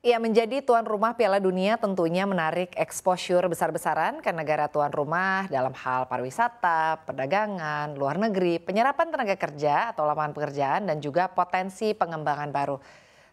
Ya, menjadi tuan rumah Piala Dunia tentunya menarik exposure besar-besaran ke negara tuan rumah dalam hal pariwisata, perdagangan, luar negeri, penyerapan tenaga kerja atau lapangan pekerjaan dan juga potensi pengembangan baru.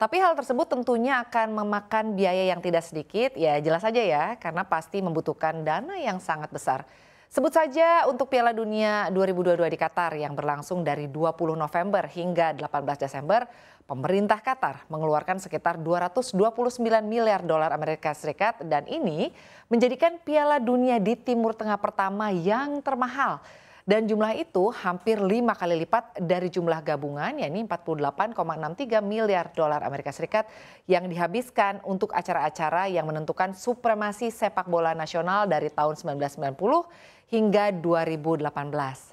Tapi hal tersebut tentunya akan memakan biaya yang tidak sedikit, ya jelas saja ya, karena pasti membutuhkan dana yang sangat besar. Sebut saja untuk Piala Dunia 2022 di Qatar yang berlangsung dari 20 November hingga 18 Desember, pemerintah Qatar mengeluarkan sekitar 229 miliar dolar Amerika Serikat dan ini menjadikan Piala Dunia di Timur Tengah pertama yang termahal. Dan jumlah itu hampir 5 kali lipat dari jumlah gabungan, yakni 48,63 miliar dolar Amerika Serikat yang dihabiskan untuk acara-acara yang menentukan supremasi sepak bola nasional dari tahun 1990 hingga 2018.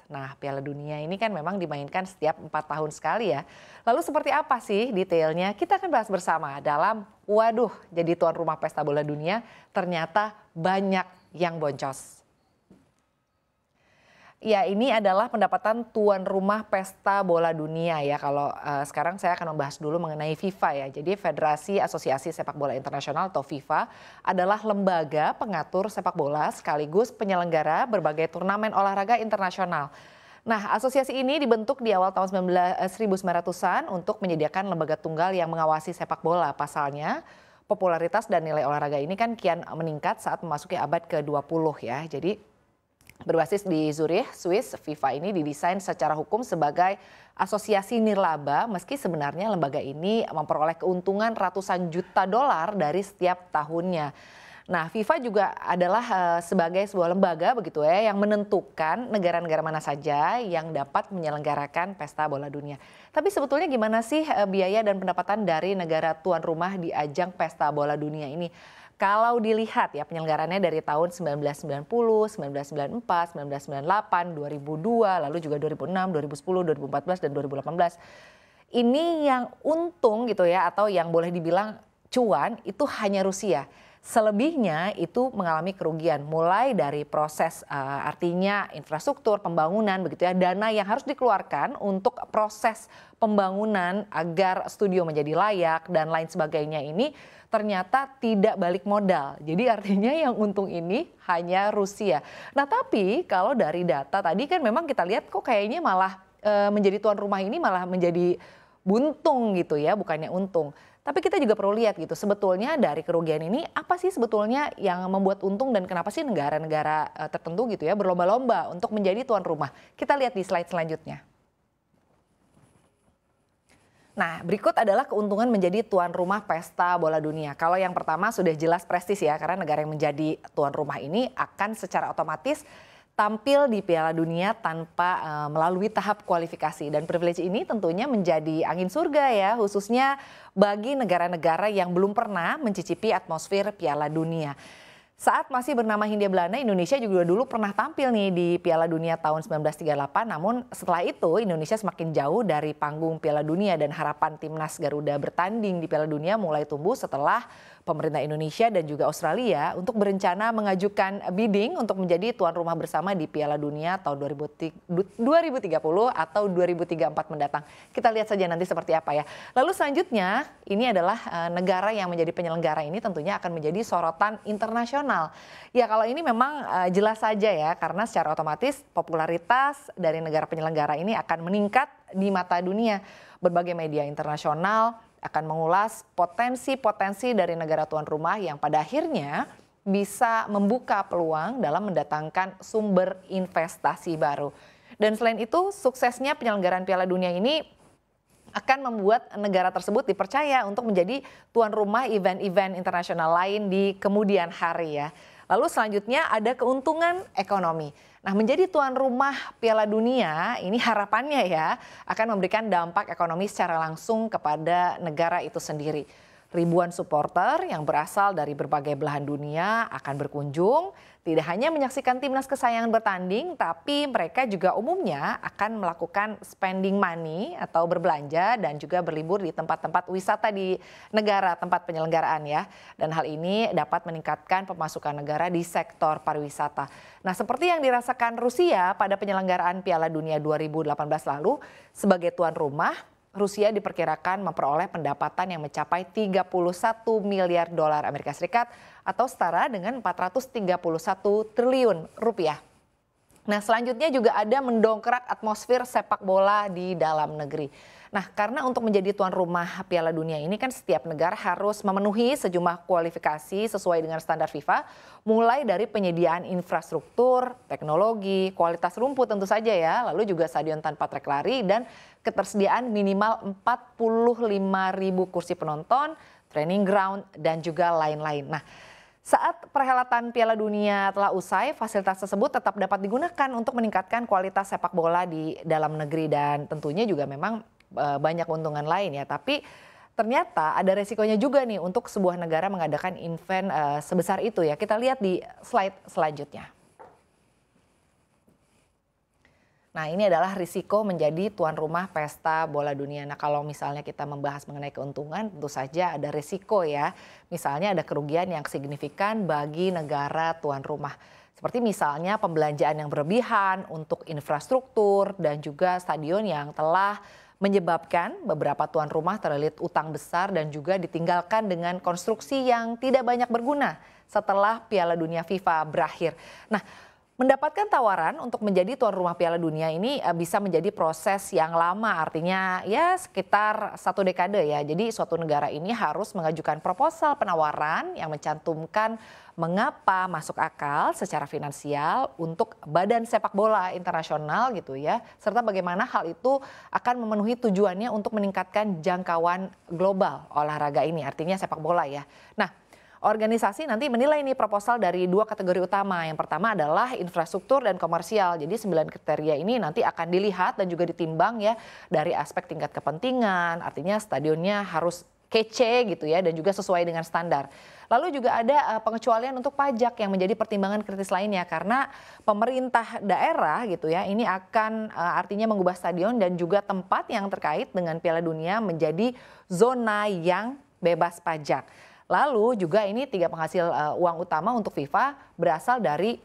Nah, Piala Dunia ini kan memang dimainkan setiap 4 tahun sekali ya. Lalu seperti apa sih detailnya? Kita akan bahas bersama dalam Waduh, jadi tuan rumah pesta bola dunia ternyata banyak yang boncos. Ya, ini adalah pendapatan tuan rumah pesta bola dunia ya. Kalau sekarang saya akan membahas dulu mengenai FIFA ya. Jadi Federasi Asosiasi Sepak Bola Internasional atau FIFA adalah lembaga pengatur sepak bola sekaligus penyelenggara berbagai turnamen olahraga internasional. Nah, asosiasi ini dibentuk di awal tahun 1900-an untuk menyediakan lembaga tunggal yang mengawasi sepak bola. Pasalnya, popularitas dan nilai olahraga ini kan kian meningkat saat memasuki abad ke-20 ya. Jadi berbasis di Zurich, Swiss, FIFA ini didesain secara hukum sebagai asosiasi nirlaba meski sebenarnya lembaga ini memperoleh keuntungan ratusan juta dolar dari setiap tahunnya. Nah, FIFA juga adalah sebagai sebuah lembaga begitu ya yang menentukan negara-negara mana saja yang dapat menyelenggarakan pesta bola dunia. Tapi sebetulnya gimana sih biaya dan pendapatan dari negara tuan rumah di ajang pesta bola dunia ini? Kalau dilihat ya penyelenggarannya dari tahun 1990, 1994, 1998, 2002, lalu juga 2006, 2010, 2014, dan 2018. Ini yang untung gitu ya atau yang boleh dibilang cuan itu hanya Rusia. Selebihnya itu mengalami kerugian mulai dari proses artinya infrastruktur, pembangunan begitu ya, dana yang harus dikeluarkan untuk proses pembangunan agar studio menjadi layak dan lain sebagainya ini ternyata tidak balik modal. Jadi artinya yang untung ini hanya Rusia. Nah, tapi kalau dari data tadi kan memang kita lihat kok kayaknya malah menjadi tuan rumah ini malah menjadi buntung gitu ya, bukannya untung. Tapi kita juga perlu lihat gitu, sebetulnya dari kerugian ini apa sih sebetulnya yang membuat untung dan kenapa sih negara-negara tertentu gitu ya berlomba-lomba untuk menjadi tuan rumah. Kita lihat di slide selanjutnya. Nah, berikut adalah keuntungan menjadi tuan rumah pesta bola dunia. Kalau yang pertama sudah jelas prestis ya, karena negara yang menjadi tuan rumah ini akan secara otomatis tampil di Piala Dunia tanpa melalui tahap kualifikasi. Dan privilege ini tentunya menjadi angin surga ya, khususnya bagi negara-negara yang belum pernah mencicipi atmosfer Piala Dunia. Saat masih bernama Hindia Belanda, Indonesia juga dulu pernah tampil nih di Piala Dunia tahun 1938. Namun setelah itu Indonesia semakin jauh dari panggung Piala Dunia dan harapan timnas Garuda bertanding di Piala Dunia mulai tumbuh setelah pemerintah Indonesia dan juga Australia untuk berencana mengajukan bidding untuk menjadi tuan rumah bersama di Piala Dunia tahun 2030 atau 2034 mendatang. Kita lihat saja nanti seperti apa ya. Lalu selanjutnya ini adalah negara yang menjadi penyelenggara ini tentunya akan menjadi sorotan internasional. Ya kalau ini memang jelas saja ya karena secara otomatis popularitas dari negara penyelenggara ini akan meningkat di mata dunia. Berbagai media internasional akan mengulas potensi-potensi dari negara tuan rumah yang pada akhirnya bisa membuka peluang dalam mendatangkan sumber investasi baru. Dan selain itu, suksesnya penyelenggaraan Piala Dunia ini akan membuat negara tersebut dipercaya untuk menjadi tuan rumah event-event internasional lain di kemudian hari ya. Lalu selanjutnya ada keuntungan ekonomi. Nah, menjadi tuan rumah Piala Dunia ini harapannya ya akan memberikan dampak ekonomi secara langsung kepada negara itu sendiri. Ribuan supporter yang berasal dari berbagai belahan dunia akan berkunjung, tidak hanya menyaksikan timnas kesayangan bertanding, tapi mereka juga umumnya akan melakukan spending money atau berbelanja dan juga berlibur di tempat-tempat wisata di negara tempat penyelenggaraan ya. Dan hal ini dapat meningkatkan pemasukan negara di sektor pariwisata. Nah, seperti yang dirasakan Rusia pada penyelenggaraan Piala Dunia 2018 lalu sebagai tuan rumah, Rusia diperkirakan memperoleh pendapatan yang mencapai 31 miliar dolar Amerika Serikat atau setara dengan 431 triliun rupiah. Nah, selanjutnya juga ada mendongkrak atmosfer sepak bola di dalam negeri. Nah, karena untuk menjadi tuan rumah Piala Dunia ini kan setiap negara harus memenuhi sejumlah kualifikasi sesuai dengan standar FIFA, mulai dari penyediaan infrastruktur, teknologi, kualitas rumput tentu saja ya, lalu juga stadion tanpa trek lari dan ketersediaan minimal 45.000 kursi penonton, training ground dan juga lain-lain. Nah, saat perhelatan Piala Dunia telah usai, fasilitas tersebut tetap dapat digunakan untuk meningkatkan kualitas sepak bola di dalam negeri dan tentunya juga memang banyak keuntungan lain ya. Tapi ternyata ada resikonya juga nih untuk sebuah negara mengadakan event sebesar itu ya. Kita lihat di slide selanjutnya. Nah, ini adalah risiko menjadi tuan rumah pesta bola dunia. Nah, kalau misalnya kita membahas mengenai keuntungan, tentu saja ada risiko ya. Misalnya ada kerugian yang signifikan bagi negara tuan rumah. Seperti misalnya pembelanjaan yang berlebihan untuk infrastruktur dan juga stadion yang telah menyebabkan beberapa tuan rumah terlilit utang besar dan juga ditinggalkan dengan konstruksi yang tidak banyak berguna setelah Piala Dunia FIFA berakhir. Nah, mendapatkan tawaran untuk menjadi tuan rumah Piala Dunia ini bisa menjadi proses yang lama, artinya ya sekitar 1 dekade ya. Jadi suatu negara ini harus mengajukan proposal penawaran yang mencantumkan mengapa masuk akal secara finansial untuk badan sepak bola internasional gitu ya. Serta bagaimana hal itu akan memenuhi tujuannya untuk meningkatkan jangkauan global olahraga ini, artinya sepak bola ya. Nah, organisasi nanti menilai nih proposal dari 2 kategori utama. Yang pertama adalah infrastruktur dan komersial. Jadi 9 kriteria ini nanti akan dilihat dan juga ditimbang ya dari aspek tingkat kepentingan. Artinya stadionnya harus kece gitu ya dan juga sesuai dengan standar. Lalu juga ada pengecualian untuk pajak yang menjadi pertimbangan kritis lainnya karena pemerintah daerah gitu ya ini akan artinya mengubah stadion dan juga tempat yang terkait dengan Piala Dunia menjadi zona yang bebas pajak. Lalu juga ini 3 penghasil uang utama untuk FIFA berasal dari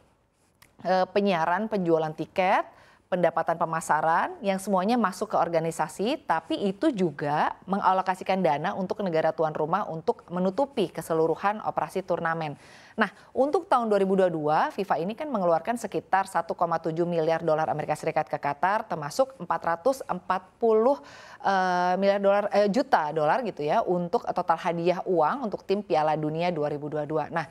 penyiaran, penjualan tiket, pendapatan pemasaran yang semuanya masuk ke organisasi, tapi itu juga mengalokasikan dana untuk negara tuan rumah untuk menutupi keseluruhan operasi turnamen. Nah, untuk tahun 2022 FIFA ini kan mengeluarkan sekitar 1,7 miliar dolar Amerika Serikat ke Qatar, termasuk 440 juta dolar gitu ya untuk total hadiah uang untuk tim Piala Dunia 2022. Nah,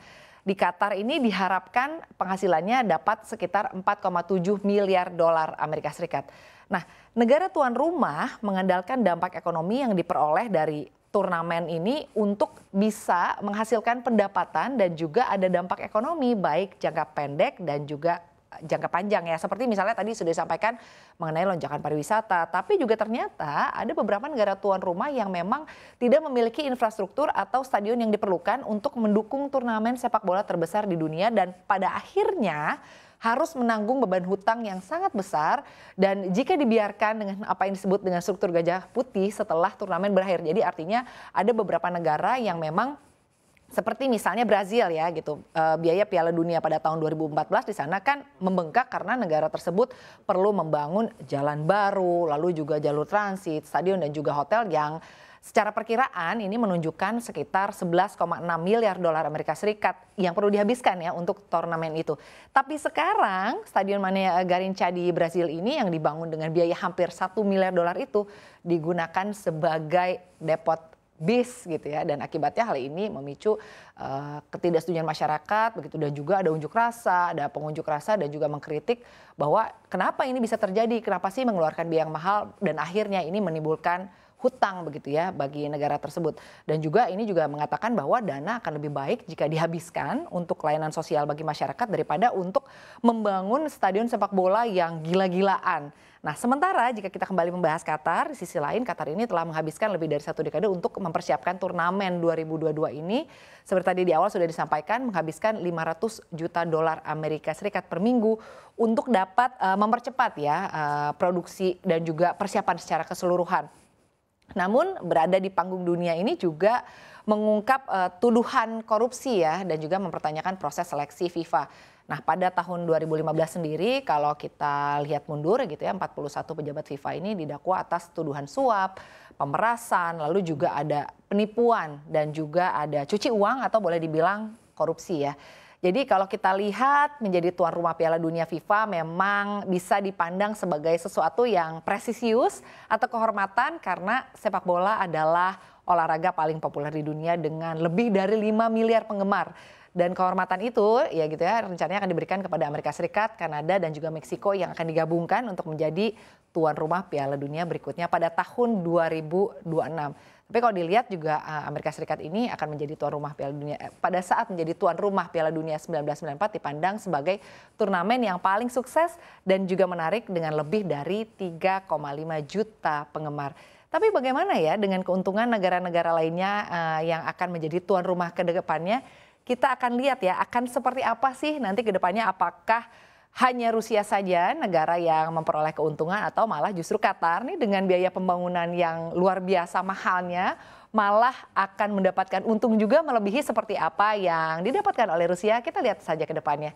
di Qatar ini diharapkan penghasilannya dapat sekitar 4,7 miliar dolar Amerika Serikat. Nah, negara tuan rumah mengandalkan dampak ekonomi yang diperoleh dari turnamen ini untuk bisa menghasilkan pendapatan dan juga ada dampak ekonomi baik jangka pendek dan juga jangka panjang ya. Seperti misalnya tadi sudah disampaikan mengenai lonjakan pariwisata, tapi juga ternyata ada beberapa negara tuan rumah yang memang tidak memiliki infrastruktur atau stadion yang diperlukan untuk mendukung turnamen sepak bola terbesar di dunia dan pada akhirnya harus menanggung beban hutang yang sangat besar dan jika dibiarkan dengan apa yang disebut dengan struktur gajah putih setelah turnamen berakhir. Jadi artinya ada beberapa negara yang memang seperti misalnya Brazil ya gitu, biaya Piala Dunia pada tahun 2014 di sana kan membengkak karena negara tersebut perlu membangun jalan baru, lalu juga jalur transit, stadion dan juga hotel yang secara perkiraan ini menunjukkan sekitar 11,6 miliar dolar Amerika Serikat yang perlu dihabiskan ya untuk turnamen itu. Tapi sekarang Stadion Mané Garrincha di Brazil ini yang dibangun dengan biaya hampir 1 miliar dolar itu digunakan sebagai depot bis gitu ya dan akibatnya hal ini memicu ketidaksetujuan masyarakat begitu dan juga ada unjuk rasa, ada pengunjuk rasa dan juga mengkritik bahwa kenapa ini bisa terjadi, kenapa sih mengeluarkan biaya yang mahal dan akhirnya ini menimbulkan hutang begitu ya bagi negara tersebut. Dan juga ini juga mengatakan bahwa dana akan lebih baik jika dihabiskan untuk layanan sosial bagi masyarakat daripada untuk membangun stadion sepak bola yang gila-gilaan. Nah, sementara jika kita kembali membahas Qatar, di sisi lain Qatar ini telah menghabiskan lebih dari 1 dekade untuk mempersiapkan turnamen 2022 ini. Seperti tadi di awal sudah disampaikan menghabiskan 500 juta dolar Amerika Serikat per minggu untuk dapat mempercepat ya produksi dan juga persiapan secara keseluruhan. Namun berada di panggung dunia ini juga mengungkap tuduhan korupsi ya dan juga mempertanyakan proses seleksi FIFA. Nah, pada tahun 2015 sendiri kalau kita lihat mundur gitu ya 41 pejabat FIFA ini didakwa atas tuduhan suap, pemerasan, lalu juga ada penipuan dan juga ada cuci uang atau boleh dibilang korupsi ya. Jadi kalau kita lihat menjadi tuan rumah Piala Dunia FIFA memang bisa dipandang sebagai sesuatu yang presisius atau kehormatan karena sepak bola adalah olahraga paling populer di dunia dengan lebih dari 5 miliar penggemar. Dan kehormatan itu ya gitu ya rencananya akan diberikan kepada Amerika Serikat, Kanada dan juga Meksiko yang akan digabungkan untuk menjadi tuan rumah Piala Dunia berikutnya pada tahun 2026. Tapi kalau dilihat juga Amerika Serikat ini akan menjadi tuan rumah Piala Dunia pada saat menjadi tuan rumah Piala Dunia 1994 dipandang sebagai turnamen yang paling sukses dan juga menarik dengan lebih dari 3,5 juta penggemar. Tapi bagaimana ya dengan keuntungan negara-negara lainnya yang akan menjadi tuan rumah ke depannya? Kita akan lihat ya akan seperti apa sih nanti ke depannya, apakah hanya Rusia saja negara yang memperoleh keuntungan atau malah justru Qatar nih dengan biaya pembangunan yang luar biasa mahalnya malah akan mendapatkan untung juga melebihi seperti apa yang didapatkan oleh Rusia. Kita lihat saja ke depannya.